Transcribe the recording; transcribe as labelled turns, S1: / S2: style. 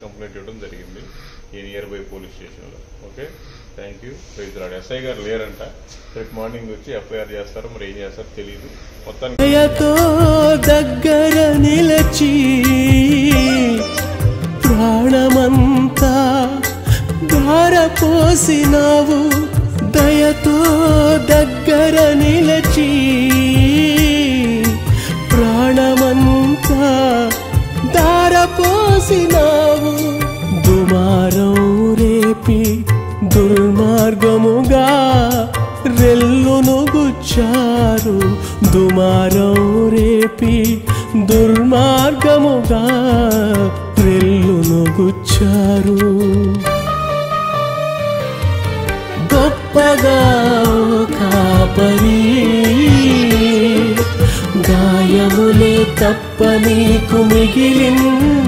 S1: Complaint ఇవ్వడం జరిగింది ఈ నియర్ బై పోలీస్ స్టేషన్లో. Okay, thank you. Praise lord. SI గారు లేరంట, రేపు మార్నింగ్ వచ్చి ఎఫ్ఐఆర్ చేస్తారో మరి ఏం చేస్తారో తెలియదు. మొత్తానికి
S2: దగ్గర నిలచి ప్రాణమంతా ధారపోసినావు, దయతో దగ్గర నిలచి ప్రాణమంతా ధారపోసినావు. దుమారం రేపి దుర్మార్గముగా రెల్లును గుచ్చారు, దుమారం రేపి దుర్మార్గముగా రెల్లును గుచ్చారు. గొప్పగా కాపరి గాయములే తప్ప నీకు మిగిలిందేమిటి?